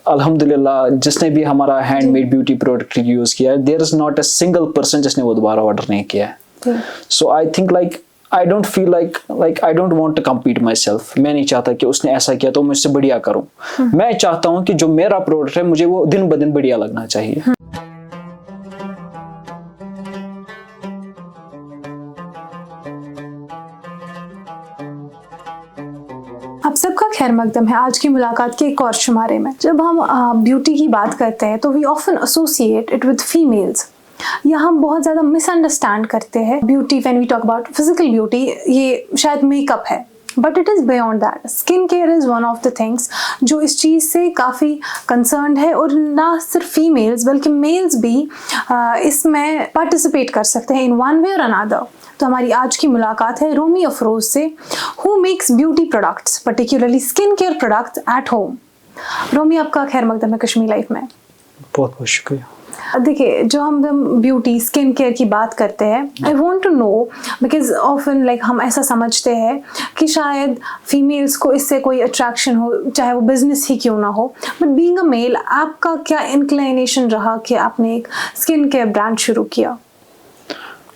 अल्हम्दुलिल्लाह जिसने भी हमारा हैंडमेड ब्यूटी प्रोडक्ट यूज़ किया है, there is not a single person जिसने वो दोबारा ऑर्डर नहीं किया है। So I think like I don't feel like I don't want to compete myself. मैं नहीं चाहता कि उसने ऐसा किया तो मुझसे बढ़िया करूं। मैं चाहता हूं कि जो मेरा प्रोडक्ट है मुझे वो दिन ब दिन बढ़िया लगना चाहिए। आप सबका खैर मकदम है आज की मुलाकात के एक और शुमारे में। जब हम ब्यूटी की बात करते हैं तो we often associate it with females, या हम बहुत ज़्यादा मिसअंडरस्टैंड करते हैं beauty when we talk about physical beauty, ये शायद मेकअप है, but it is beyond that. Skin care is one of the things जो इस चीज़ से काफ़ी कंसर्न्ड है, और ना सिर्फ फीमेल्स बल्कि मेल्स भी इसमें पार्टिसिपेट कर सकते हैं इन वन वे और अनदर। तो हमारी आज की मुलाकात है रोमी अफरोज से, who makes beauty products particularly skin care products at home. Romi, आपका खैर मकदम है कश्मीर लाइफ में। बहुत बहुत शुक्रिया। देखिए, जो हम ब्यूटी स्किन केयर की बात करते हैं, I want to know because often like हम ऐसा समझते हैं कि शायद फीमेल्स को इससे कोई अट्रैक्शन हो, चाहे वो बिजनेस ही क्यों ना हो, बट बीइंग अ मेल आपका क्या इंक्लिनेशन रहा कि आपने एक स्किन केयर ब्रांड शुरू किया?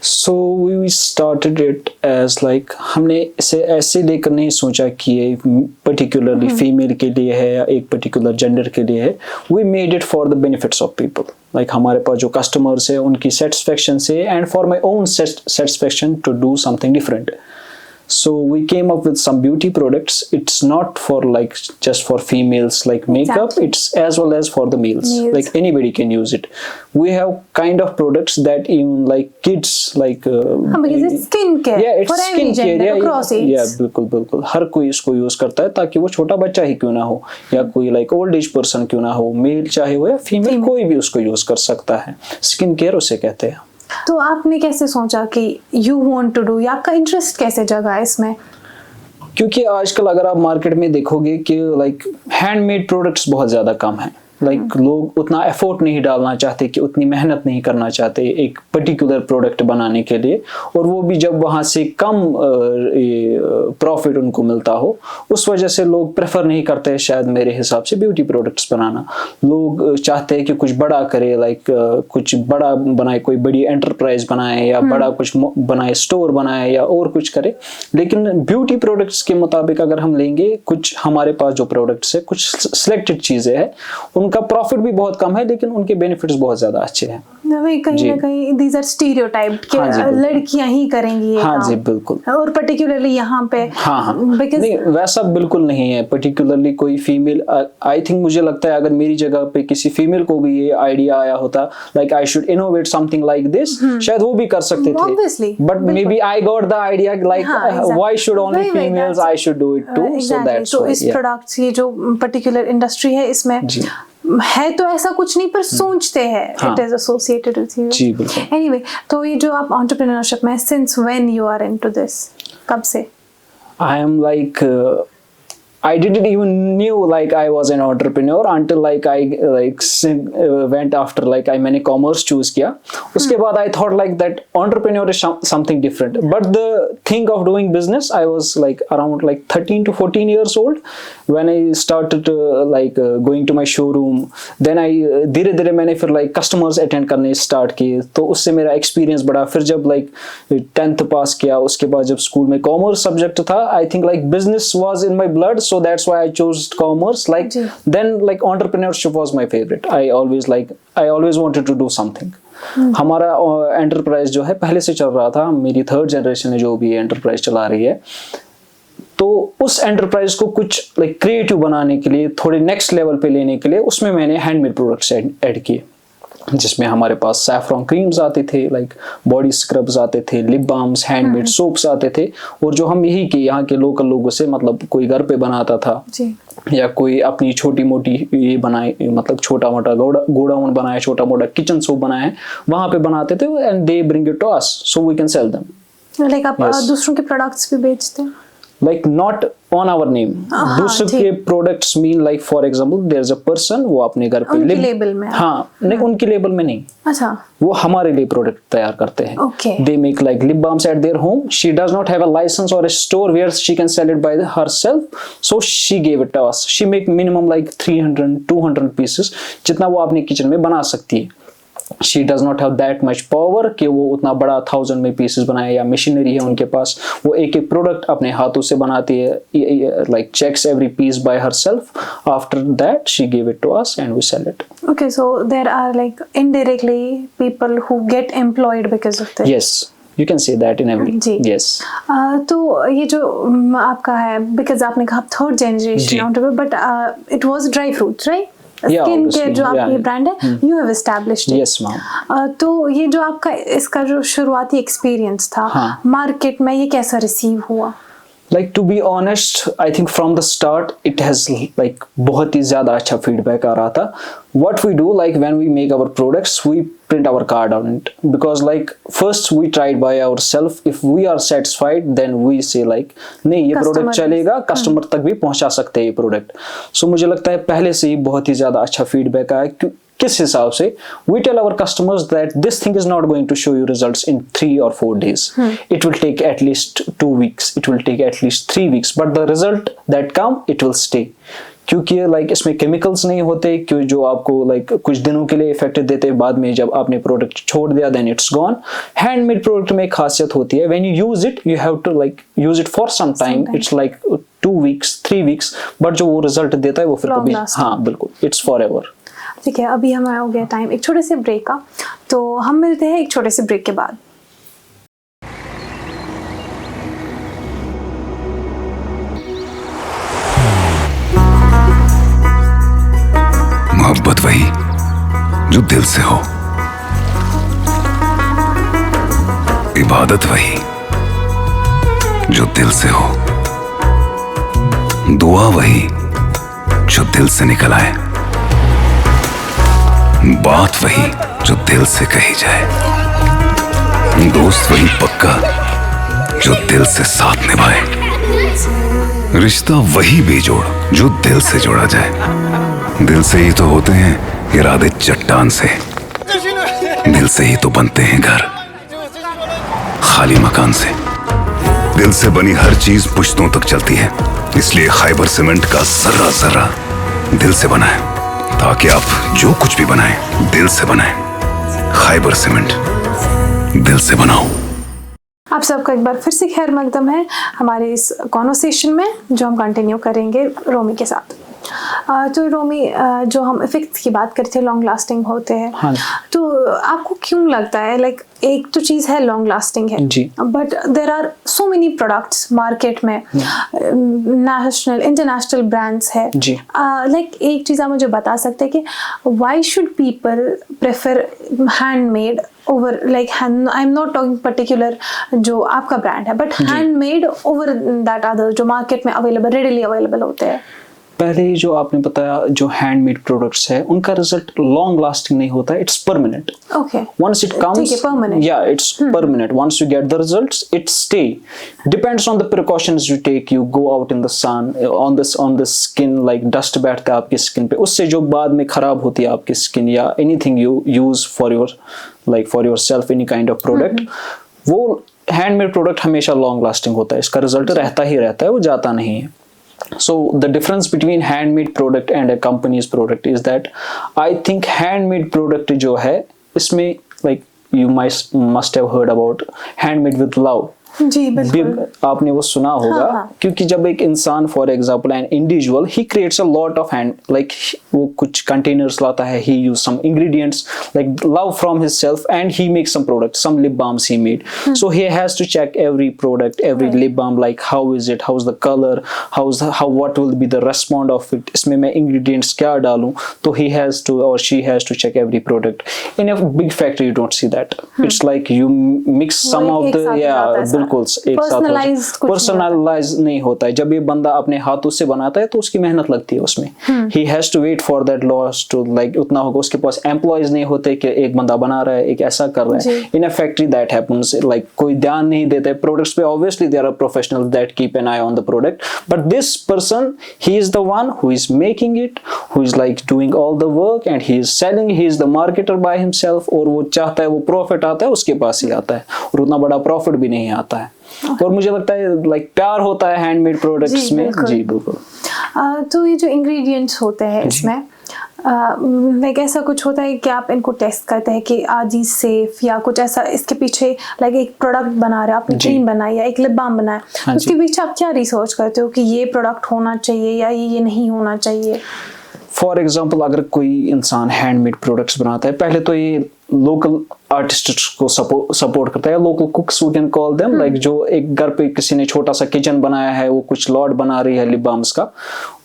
So we started it as like हमने इसे ऐसे लेकर नहीं सोचा कि ये particularly female के लिए है या एक particular gender के लिए है। We made it for the benefits of people. Like हमारे पास जो customers है उनकी satisfaction से and for my own satisfaction to do something different. So we came up with some beauty products. It's not for like just for females like makeup. Exactly. It's as well as for the males. Like anybody can use it. We have kind of products that even like kids like. Because it's skin care. Yeah, it's for skin every gender, care. across age. Yeah, बिल्कुल बिल्कुल हर कोई इसको use करता है, ताकि वो छोटा बच्चा ही क्यों ना हो या कोई like old age person क्यों ना हो, मेल चाहे वो या फीमेल, कोई भी उसको यूज कर सकता है। स्किन केयर उसे कहते हैं। तो आपने कैसे सोचा कि यू वांट टू डू, या आपका इंटरेस्ट कैसे जगा इसमें? क्योंकि आजकल अगर आप मार्केट में देखोगे कि लाइक हैंडमेड प्रोडक्ट्स बहुत ज़्यादा कम हैं। लाइक लोग उतना एफर्ट नहीं डालना चाहते, कि उतनी मेहनत नहीं करना चाहते एक पर्टिकुलर प्रोडक्ट बनाने के लिए, और वो भी जब वहाँ से कम प्रॉफिट उनको मिलता हो, उस वजह से लोग प्रेफर नहीं करते शायद मेरे हिसाब से ब्यूटी प्रोडक्ट्स बनाना। लोग चाहते हैं कि कुछ बड़ा करे, लाइक कुछ बड़ा बनाए, कोई बड़ी एंटरप्राइज बनाए या बड़ा कुछ बनाए, स्टोर बनाए या और कुछ करे। लेकिन ब्यूटी प्रोडक्ट्स के मुताबिक अगर हम लेंगे, कुछ हमारे पास जो प्रोडक्ट्स है, कुछ सिलेक्टेड चीज़ें हैं, उनका प्रॉफिट भी बहुत कम है लेकिन उनके बेनिफिट्स बहुत ज्यादा अच्छे हैं। कहीं ना कहीं दीज आर स्टीरियोटाइप कि लड़कियां ही करेंगी ये हाँ काम। जी बिल्कुल। और पर्टिकुलरली यहाँ पे नहीं, वैसा बिल्कुल नहीं है। पर्टिकुलरली कोई फीमेल, आई थिंक मुझे लगता है अगर मेरी जगह पे किसी फीमेल को भी ये आइडिया आया होता like I should innovate something like this, शायद वो भी कर सकते थे। But maybe I got the idea like why should only females, I should do it too. So that's why. इस प्रोडक्ट्स ये जो पर्टिकुलर इंडस्ट्री है इसमें है तो ऐसा कुछ नहीं, पर सोचते हैं it is associated with you. जी बिल्कुल। एनीवे, तो ये जो आप एंटरप्रेन्योरशिप में since when you are into this, कब से? I am like I didn't even knew like I was an entrepreneur until like I went after like मैंने commerce choose किया। उसके बाद I thought like that entrepreneur is something different, but the thing of doing business I was like around like 13 to 14 years old when I started going to my showroom। then I धीरे धीरे मैंने फिर like customers attend करने start किए, तो उससे मेरा experience बढ़ा। फिर जब like 10th पास किया, उसके बाद जब स्कूल में commerce subject था, I think like business was in my blood, so that's why I chose commerce। like then like entrepreneurship was my favorite। I always wanted to do something। हमारा enterprise जो है पहले से चल रहा था, मेरी थर्ड जनरेशन है जो भी एंटरप्राइज चला रही है, तो उस एंटरप्राइज को कुछ लाइक क्रिएटिव बनाने के लिए, थोड़े नेक्स्ट लेवल पे लेने के लिए, उसमें मैंने हैंडमेड प्रोडक्ट्स ऐड किए, जिसमें हमारे पास सैफरॉन क्रीम्स आते थे, लाइक बॉडी स्क्रब्स आते थे, लिप बाम्स, हैंडमेड सोप्स आते थे, और जो हम यही के यहाँ के लोकल लोगों से, मतलब कोई घर पे बनाता था या कोई अपनी छोटी मोटी ये बनाए, मतलब छोटा मोटा गोडाउन बनाया, छोटा मोटा किचन सोप बनाया, वहाँ पे बनाते थे, and they bring it to us so we can sell them. Like आप दूसरों के प्रोडक्ट्स भी बेचते हैं? like not on our name. दूसरे के products mean like for example there's a person वो अपने घर पे उनकी लेबल में, हाँ नहीं उनकी लेबल में नहीं, अच्छा वो हमारे लिए प्रोडक्ट तैयार करते हैं. Okay. They make like lip balms at their home. She does not have a license or a store where she can sell it by herself, so she gave it to us. She make minimum like 300-200 pieces, जितना वो अपने kitchen में बना सकती है. She does not have that much power कि वो उतना बड़ा 1000 में पीसेस बनाए, या मशीनरी है उनके पास, वो एक एक प्रोडक्ट अपने हाथों से बनाती है, like checks every piece by herself. After that she gave it to us and we sell it. Okay, so there are like indirectly people who get employed because of this. Yes, you can say that in every. Ji. Yes. तो ये जो आपका है, because आपने कहा third generation, but it was dry fruits, right? Yeah, skin care obviously. जो आपकी Yeah. Brand है, you have established it. Yes, ma'am. तो ये जो आपका इसका जो शुरुआती एक्सपीरियंस था हाँ. मार्केट में, ये कैसा रिसीव हुआ? Like to be honest, I think from the start it has like बहुत ही ज़्यादा अच्छा feedback आ रहा था. What we do, like when we make our products, we print our card on it, because like first we tried by ourselves. If we are satisfied, then we say like नहीं ये Customer product चलेगा, customer तक भी पहुंचा सकते हैं ये product. So मुझे लगता है पहले से ही बहुत ही ज़्यादा अच्छा feedback आया. किस हिसाब से we tell our customers that this thing is not going to show you results in 3 or 4 days. It will take at least 2 weeks. It will take at least 3 weeks. But the result that come, it will stay. क्योंकि like इसमें chemicals नहीं होते कि जो आपको like कुछ दिनों के लिए इफेक्ट देते हैं, बाद में जब आपने प्रोडक्ट छोड़ दिया then it's gone. Handmade product में एक खासियत होती है, when you use it you have to like use it for some time. It's like 2 weeks 3 weeks, but जो वो रिजल्ट देता है वो फिर कभी, हाँ बिल्कुल, it's forever. ठीक है, अभी हमारा हो गया टाइम एक छोटे से ब्रेक का, तो हम मिलते हैं एक छोटे से ब्रेक के बाद. मोहब्बत वही जो दिल से हो, इबादत वही जो दिल से हो, दुआ वही जो दिल से निकल आए, बात वही जो दिल से कही जाए, दोस्त वही पक्का जो दिल से साथ निभाए, रिश्ता वही बेजोड़ जो दिल से जोड़ा जाए. दिल से ही तो होते हैं इरादे चट्टान से, दिल से ही तो बनते हैं घर खाली मकान से. दिल से बनी हर चीज पुश्तों तक चलती है, इसलिए खैबर सीमेंट का जर्रा जर्रा दिल से बना है, ताकि आप जो कुछ भी बनाएं दिल से बनाएं. खैबर सीमेंट, दिल से बनाओ. आप सबका एक बार फिर से खैर मकदम है हमारे इस कॉन्वर्सेशन में, जो हम कंटिन्यू करेंगे रोमी के साथ. तो रोमी, जो हम इफेक्ट्स की बात करते हैं लॉन्ग लास्टिंग होते हैं, हाँ. तो आपको क्यों लगता है लाइक एक तो चीज़ है लॉन्ग लास्टिंग है जी, but there are so many products market में, नेशनल इंटरनेशनल ब्रांड्स है जी. लाइक एक चीज़ आप मुझे बता सकते हैं कि why should people prefer handmade over like I am not talking particular जो आपका ब्रांड है, but handmade over that other जो मार्केट में अवेलेबल रेडिली अवेलेबल होते हैं? पहले ही जो आपने बताया, जो हैंडमेड प्रोडक्ट्स है उनका रिजल्ट लॉन्ग लास्टिंग नहीं होता है, it's permanent. Okay. Once it comes, permanent. yeah, it's permanent. Once you get the results, it stay. Depends on the precautions you take. You go out in the sun, on the skin, like dust बैठता है आपकी skin पे, उससे जो बाद में खराब होती है आपकी स्किन, या anything you use for your like for yourself, any kind of product, वो हैंडमेड प्रोडक्ट हमेशा लॉन्ग लास्टिंग होता है, इसका रिजल्ट रहता ही रहता है, वो जाता नहीं है. So the difference between handmade product and a company's product is that I think handmade product जो है इसमें like you must have heard about handmade with love. जी बिल्कुल, आपने वो सुना होगा. हाँ. क्योंकि जब एक इंसान, for example an individual, he creates a lot of hand, like वो कुछ कंटेनर्स लाता है, he use some ingredients like love from his self and he make some product, some lip balms he made. So he has to check every product, every lip balm, like how is it, how is the colour, how what will be the respond of it, इसमें मैं ingredients क्या डालूं. तो he has to और she has to check every product. In a big factory you don't see that. It's like you mix some of the, या बिल्कुल एक साथ personalized कुछ नहीं पर्सनलाइज नहीं होता है। जब ये बंदा अपने हाथों से बनाता है तो उसकी मेहनत लगती है उसमें। He has to wait for that loss too like उतना होगा। उसके पास एम्प्लॉयज नहीं होते कि एक बंदा बना रहा है, एक ऐसा कर रहा है। In a factory that happens, like कोई ध्यान नहीं देता है प्रोडक्ट्स पे। Obviously there are professionals that keep an eye on the product, but this person he is the one who is making it, who is like doing all the work and he is selling, he is the marketer by himself. और वो चाहता है वो profit आता है उसके पास ही आता है, और उतना बड़ा प्रॉफिट भी नहीं आता है। और मुझे लगता है लाइक प्यार होता है हैंडमेड प्रोडक्ट्स में। जी बिल्कुल। तो ये जो इंग्रेडिएंट्स होते हैं इसमें लाइक ऐसा कुछ होता है कि आप इनको टेस्ट करते हैं कि आज ही सेफ या कुछ ऐसा, इसके पीछे लाइक एक प्रोडक्ट बना रहे हो, आपने क्रीम बनाई या एक लिप बाम बनाया, उसके पीछे आप क्या रिसर्च करते हो कि ये प्रोडक्ट होना चाहिए या ये नहीं होना चाहिए? फॉर एग्जाम्पल अगर कोई इंसान हैंडमेड प्रोडक्ट्स बनाता है, पहले तो ये लोकल आर्टिस्ट्स को सपोर्ट करता है, local cooks we can call them, like जो एक घर पे किसी ने छोटा सा किचन बनाया है, वो कुछ लॉट बना रही है लिप बाम्स का।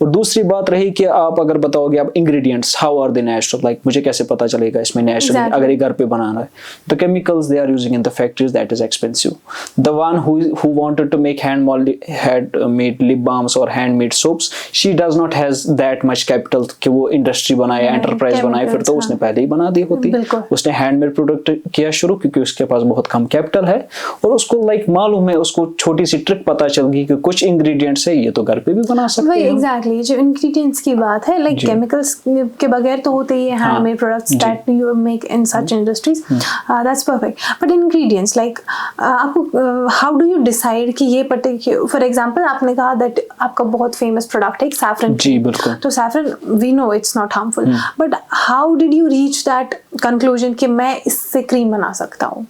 और दूसरी बात रही कि आप अगर बताओगे आप ingredients how are they natural, like मुझे कैसे पता चलेगा इसमें नेचुरल अगर ये घर पे बनाना है। The chemicals they are using in the factories that is expensive. The one who wanted to make handmade lip balms और handmade soaps, she does not has that much capital कि वो इंडस्ट्री बनाए, एंटरप्राइज बनाए, फिर तो उसने पहले ही बना दी होती। उसने हैंडमेड प्रोडक्ट किया शुरू क्योंकि उसके पास बहुत कम कैपिटल है, और उसको लाइक मालूम है, उसको छोटी सी ट्रिक पता चल गई कि कुछ इंग्रेडिएंट्स है ये तो घर पे भी बना सकते हैं। एग्जैक्टली जो इंग्रेडिएंट्स की बात है, लाइक केमिकल्स के बगैर तो होते ही है handmade products that you make in such industries, that's perfect. But ingredients like आपको हाउ डू यू डिसाइड कि ये पर्टिकुलर, फॉर एग्जांपल आपने कहा दैट आपका बहुत फेमस प्रोडक्ट है सैफरन। जी बिल्कुल। तो saffron we know it's not harmful, but how did you reach that conclusion कि मैं इससे क्रीम बना सकता हूँ?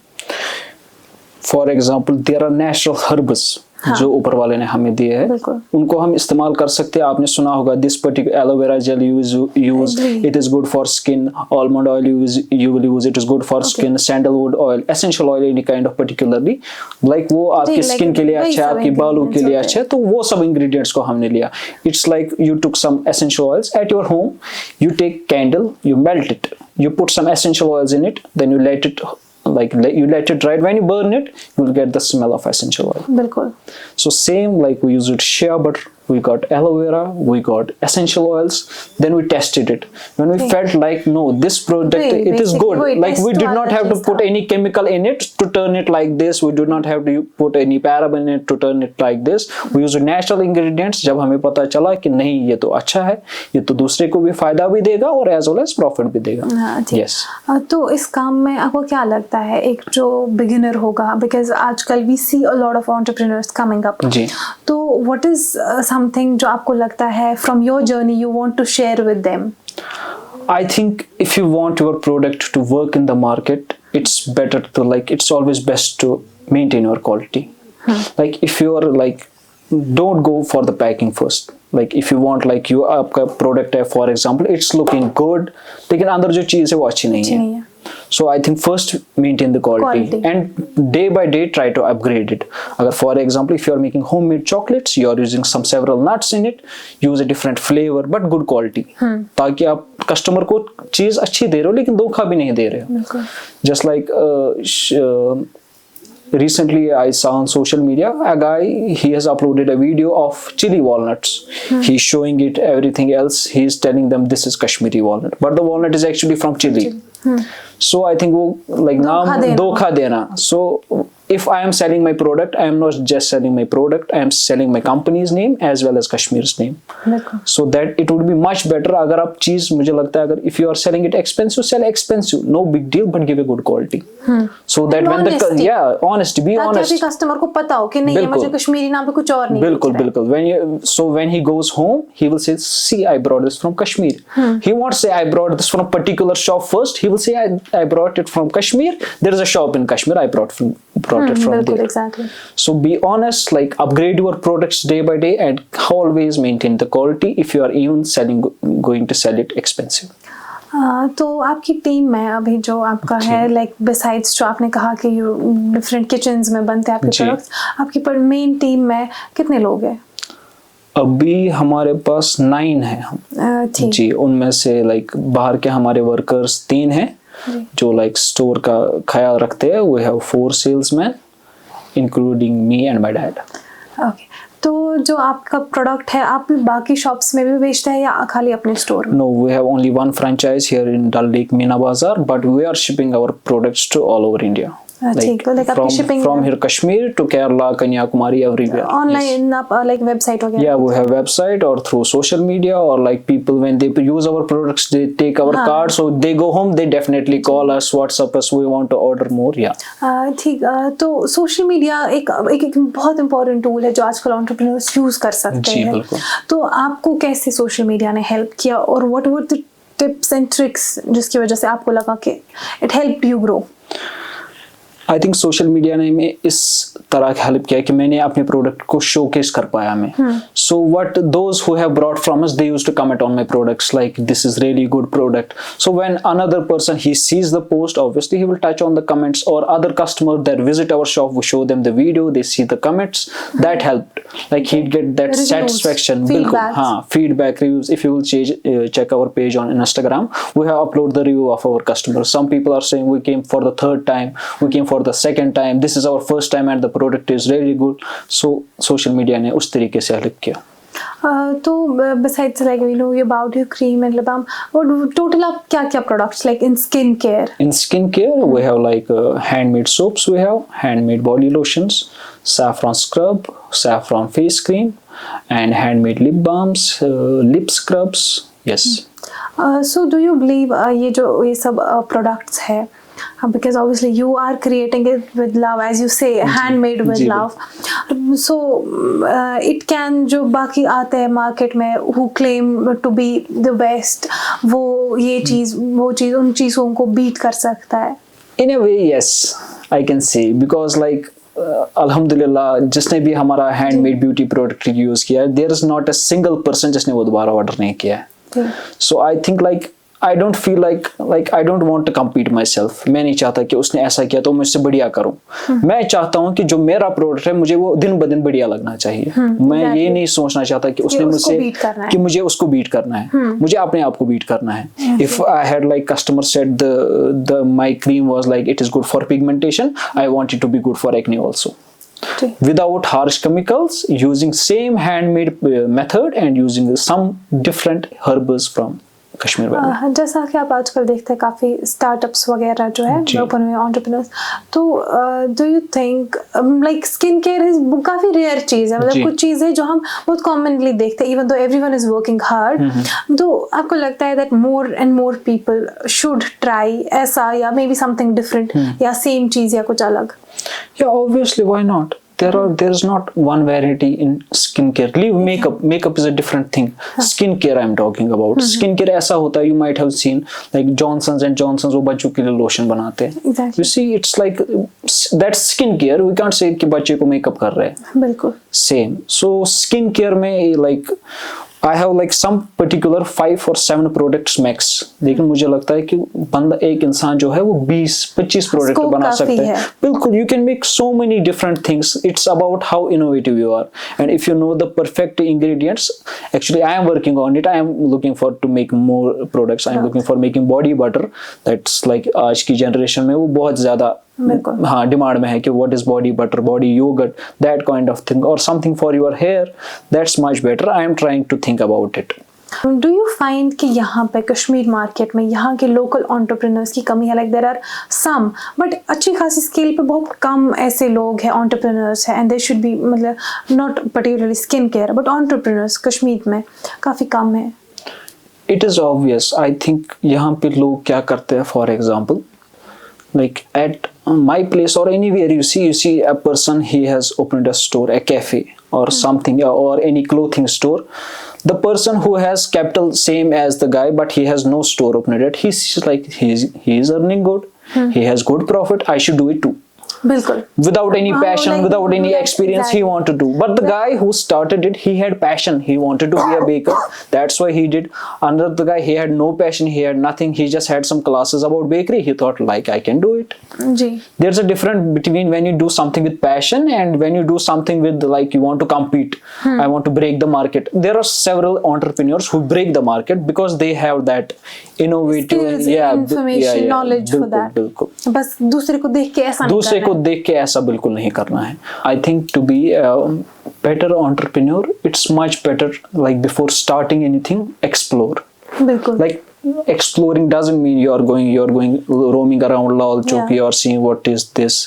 For example there are natural herbs जो ऊपर वाले ने हमें दिए हैं, उनको हम इस्तेमाल कर सकते हैं। आपने सुना होगा this particular aloe vera gel use it is good for skin, almond oil you will use it is good for skin, sandalwood oil, essential oil any kind of particularly, like वो आपकी स्किन के लिए अच्छा है, आपकी बालों के लिए अच्छा है, तो वो सब इंग्रेडिएंट्स को हमने लिया। It's like you took some essential oils at your home, you take candle, you melt it, you put some essential oils in it, then you let it you let it dry. When you burn it, you will get the smell of essential oil. बिल्कुल। So same like we used shea butter, we got aloe vera, we got essential oils, then we tested it. When we felt like no, this product it is good, like we did not have to put any chemical in it to turn it like this, we did not have to put any paraben in it to turn it like this, we used natural ingredients। जब हमें पता चला कि नहीं ये तो अच्छा है, ये तो दूसरे को भी फायदा भी देगा और एज वेल एज प्रॉफिट भी देगा। यस। तो इस काम में आपको क्या लगता है एक जो बिगिनर होगा, बिकॉज आजकल we see a lot of entrepreneurs coming up, तो व्हाट इज समथिंग जो आपको लगता है from your journey you want to share with them? I think if you want your product to work in the market, it's better to like, it's always best to maintain your quality. Like if you are like, don't go for the packing first. Like if you want like you आपका product है for example, it's looking good, लेकिन अंदर जो चीज़ है वो अच्छी नहीं है। So I think first maintain the quality and day by day try to upgrade it. अगर for example if you are making homemade chocolates, you are using some several nuts in it, use a different flavor but good quality, ताकि आप customer को चीज़ अच्छी दे रहे हो लेकिन धोखा भी नहीं दे रहे हो। Just like recently I saw on social media a guy, he has uploaded a video of chili walnuts. He's showing it everything else, he's telling them this is Kashmiri walnut, but the walnut is actually from Chile. So I think वो like नाम धोखा देना। So if I am selling my product, I am not just selling my product, I am selling my company's name as well as Kashmir's name. So that it would be much better अगर आप चीज, मुझे लगता है अगर if you are selling it expensive, sell expensive, no big deal, but give a good quality. So that when the honesty, be honest, ताकि customer को पता हो कि नहीं ये मुझे कश्मीरी नाम पे कुछ और नहीं। बिल्कुल बिल्कुल। when he goes home, he will say, see, I brought this from Kashmir. He won't say I brought this from a particular shop first. He will say I brought it from Kashmir. There is a shop in Kashmir. I brought it from there. Exactly. So be honest, like upgrade your products day by day and always maintain the quality if you are even going to sell it expensive. तो आपकी team में अभी जो आपका है like besides जो आपने कहा कि यू डिफरेंट किचन्स में बनते हैं आपके प्रोडक्ट्स, आपकी पर मेन टीम में कितने लोग हैं? अभी हमारे पास 9 हैं हम। जी, उनमें से लाइक बाहर के हमारे वर्कर्स 3 हैं जो लाइक स्टोर का ख्याल रखते हैं। We have 4 salesman including me and my dad. Okay, तो जो आपका प्रोडक्ट है आप बाकी शॉप्स में भी बेचते हैं या खाली अपने स्टोर में? No, we have only one franchise here in Dal Lake Meena Bazaar, but we are shipping our products to all over India. ठीक है, like आपकी shipping from here Kashmir to Kerala, Kanyakumari, everywhere. Online आप like website वगैरह? Yeah, we have website or through social media, or like people when they use our products, they take our card, so they go home, they definitely call us, WhatsApp us, we want to order more. Yeah. ठीक, तो social media एक बहुत important tool है जो आजकल entrepreneurs use कर सकते जी, हैं। बिल्कुल। तो आपको कैसे सोशल मीडिया ने हेल्प किया और what were the tips and tricks जिसकी वजह से आपको लगा कि it help you grow? I think social media ने हमें इस तरह हेल्प किया कि मैंने अपने प्रोडक्ट को शोकेस कर पाया मैं। So what those who have brought from us, they used to comment on my products like this is really good product. So when another person he sees the post, obviously he will touch on the comments, और other customer that visit our shop, we show them the video, they see the comments, that helped, like he get that satisfaction. बिल्कुल, हाँ, feedback, reviews. If you will check our page on Instagram, we have upload the review of our customers. Some people are saying we came for the third time, we came for the second time, this is our first time and the product is really good. So social media ने उस तरीके से help किया। तो besides like we know about your cream and lip balm, what total आप क्या products like in skin care? In skincare, we have like handmade soaps, we have handmade body lotions, saffron scrub, saffron face cream, and handmade lip balms, lip scrubs. Yes. So do you believe ये सब products है, because obviously you are creating it with love, as you say, handmade with love. So it can, जो बाकी आते हैं market में who claim to be the best, वो ये चीज़ वो चीज़ उन चीज़ों को बीट कर सकता है? In a way, yes, I can say, because like अल्हम्दुलिल्लाह जिसने भी हमारा हैंडमेड ब्यूटी प्रोडक्ट यूज किया है, there is not a single person जिसने वो दोबारा ऑर्डर नहीं किया है। So I think like I don't feel like I don't want to compete myself. मैं नहीं चाहता कि उसने ऐसा किया तो मुझसे बढ़िया करूं। मैं चाहता हूं कि जो मेरा प्रोडक्ट है मुझे वो दिन ब दिन बढ़िया लगना चाहिए। मैं ये नहीं सोचना चाहता कि उसने मुझसे कि मुझे उसको बीट करना है, मुझे अपने आप को बीट करना है। If I had like customer said the my cream was like it is good for pigmentation, I want it to be good for acne also. Without harsh chemicals, using same handmade method and using some different herbs from Kashmir valley. जैसा कि आप आजकल देखते हैं काफ़ी startups वगैरह जो है ओपन हुए एंटरप्रेन्योर्स, तो do you think like skin care is काफ़ी रेयर चीज़ है, मतलब कुछ चीज़ें जो हम बहुत कॉमनली देखते हैं even though everyone is working hard, तो आपको लगता है that more and more people should try ऐसा या मे बी समथिंग डिफरेंट या सेम चीज़ या कुछ अलग? या obviously why not, there is not one variety in skincare. Leave makeup. Makeup is a different thing. Skincare I am talking about. Skincare ऐसा होता है, you might have seen like Johnson's and Johnson's वो बच्चों के लिए lotion बनाते हैं। Exactly. You see, it's like that's skincare. We can't say कि बच्चे को मेकअप कर रहे हैं। बिल्कुल। Same. So skincare में like I have like some particular 5 or 7 products max. लेकिन मुझे लगता है कि बंदा एक इंसान जो है वो 20-25 प्रोडक्ट बना सकता है। बिल्कुल, you can make so many different things. It's about how innovative you are, and if you know the perfect ingredients. Actually, I am working on it. I am looking for to make more products. I am looking for making body butter. That's like आज की generation में वो बहुत ज़्यादा हाँ demand में है कि what is body butter, body yogurt, that kind of thing, or something for your hair. That's much better. I am trying to think about it. Do you find कि यहाँ पे कश्मीर मार्केट में यहाँ के लोकल एंटरप्रेन्योर्स की कमी है? Like there are some but अच्छी खासी स्केल पे बहुत कम ऐसे लोग हैं एंटरप्रेन्योर्स हैं, एंड दे शुड बी, मतलब not particularly skin care but entrepreneurs Kashmir में काफ़ी कम है। It is obvious. I think यहाँ पे लोग क्या करते हैं, for example like at my place or anywhere you see a person, he has opened a store, a cafe or something, or any clothing store. The person who has capital same as the guy but he has no store opened yet, he's like he is earning good, he has good profit, I should do it too. बिल्कुल, without any passion, like, without any experience, exactly. he wanted to do. But the guy who started it, he had passion, he wanted to be a baker, that's why he did. Another guy, he had no passion, he had nothing, he just had some classes about bakery, he thought like I can do it. जी, There's a difference between when you do something with passion and when you do something with like you want to compete. I want to break the market. There are several entrepreneurs who break the market because they have that innovative, skills, yeah, information, knowledge for बिल्कुल that. बिल्कुल बस दूसरे को देख के ऐसा नहीं दूसरे करना को है. देख के ऐसा बिल्कुल नहीं करना है. I think to be a better entrepreneur, it's much better like before starting anything, explore. बिल्कुल. Like exploring doesn't mean you're going roaming around Lal Chowk, Yeah. you're seeing what is this.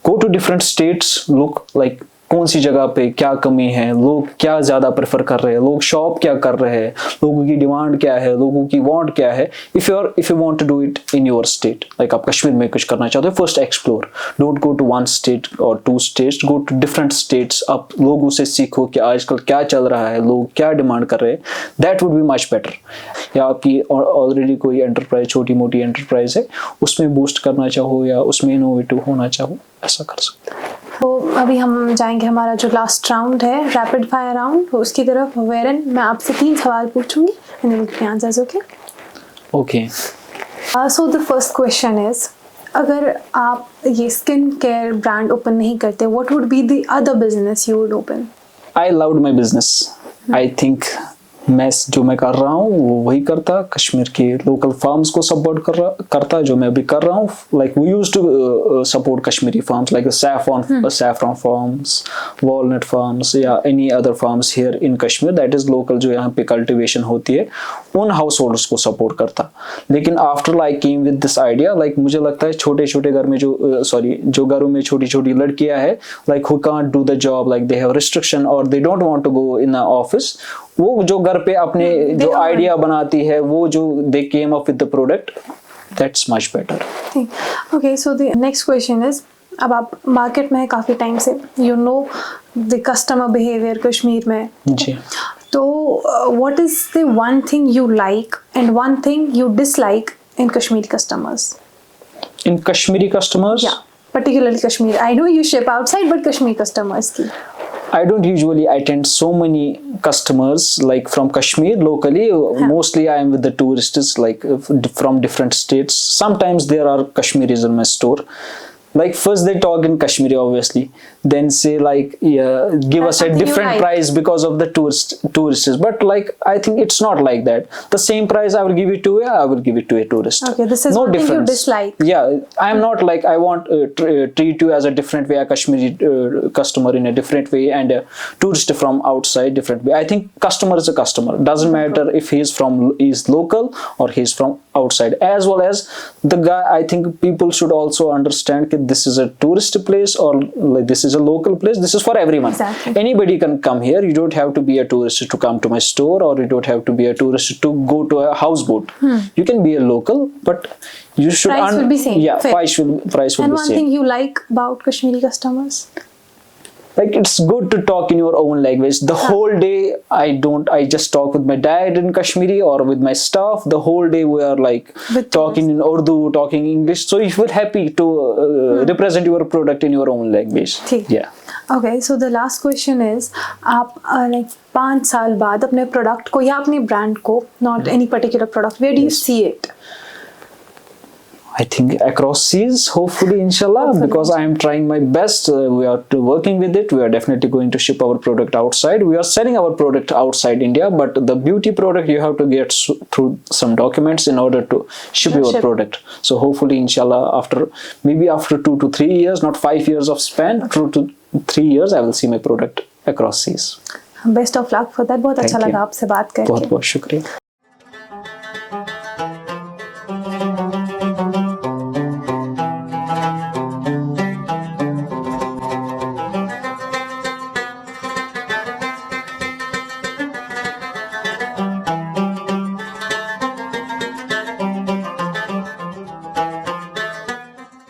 Go to different states, look like कौन सी जगह पे क्या कमी है, लोग क्या ज्यादा प्रेफर कर रहे हैं, लोग शॉप क्या कर रहे हैं, लोगों की डिमांड क्या है, लोगों की वांट क्या है. If you want to do it in your state, like आप कश्मीर में कुछ करना चाहते हो, first explore. Don't go to one state और two states, go to different states. आप लोगों से सीखो कि आजकल क्या चल रहा है, लोग क्या डिमांड कर रहे हैं. That would be much better. या आपकी ऑलरेडी कोई एंटरप्राइज, छोटी मोटी एंटरप्राइज है, उसमें बूस्ट करना चाहो या उसमें इनोवेटिव होना चाहो, ऐसा कर सकते हैं. तो अभी हम जाएंगे हमारा जो लास्ट राउंड है, रैपिड फायर राउंड, उसकी तरफ. वेरन, मैं आपसे 3 सवाल पूछूंगी and you will give me answers. Okay? Okay. So the first question is, अगर आप ये स्किन केयर ब्रांड ओपन नहीं करते, what would be the other business you would open? I loved my business. I think मैं जो मैं कर रहा हूँ वो वही करता, कश्मीर के लोकल फार्म्स को सपोर्ट करता जो मैं अभी कर रहा हूँ. Like we used to support Kashmiri farms like saffron farms, walnut farms या any other farms here in Kashmir that is local, जो यहाँ पे कल्टिवेशन होती है, उन हाउस होल्डर्स को सपोर्ट करता. लेकिन after like came with this idea, like मुझे लगता है छोटे छोटे घर में जो घरों में छोटी छोटी लड़कियां है, like who can't do the job, like they have restriction और they don't want to go in office, वो जो घर पे अपने जो आइडिया बनाती है, वो जो they came up with the product, that's much better. Okay, so the next question is, अब आप मार्केट में है काफ़ी टाइम से, you know the customer behaviour Kashmir में. जी. तो what is the one thing you like and one thing you dislike in Kashmiri customers? In Kashmiri customers? या particularly Kashmir. I know you ship outside, but Kashmir customers ki. I don't usually attend so many customers like from Kashmir locally. Mostly I am with the tourists like from different states. Sometimes there are Kashmiris in my store. Like first they talk in Kashmiri obviously, then say like yeah, give us a different price because of the tourists. But like I think it's not like that. The same price I will give it to you, I will give it to a tourist. Okay, this is no one difference. thing you dislike. Yeah, I am not like I want treat you as a different way, a Kashmiri customer in a different way and a tourist from outside different way. I think customer is a customer. Doesn't matter if he is local or he is from outside. As well as the guy, I think people should also understand that this is a tourist place or like this is a local place. This is for everyone. Exactly. Anybody can come here. You don't have to be a tourist to come to my store, or you don't have to be a tourist to go to a houseboat. You can be a local, but you should Price will be same. Yeah, Fair. price will And be one same. thing you like about Kashmiri customers? Like it's good to talk in your own language. The whole day I just talk with my dad in Kashmiri or with my staff. The whole day we are like With talking in Urdu, talking English. So you feel happy to represent your product in your own language. ठीक. Yeah. Okay, so the last question is, आप like 5 साल बाद अपने product को या अपने brand को, not any particular product, where do you see it? I think across seas, hopefully, inshallah, because I am trying my best. We are working with it. We are definitely going to ship our product outside. We are selling our product outside India, but the beauty product you have to get through some documents in order to ship your product. So hopefully, inshallah, maybe after 2 to 3 years, not 5 years of span, 2 to 3 years, I will see my product across seas. Best of luck for that. बहुत अच्छा Thank you. लगा आपसे बात करके. बहुत बहुत शुक्रिया.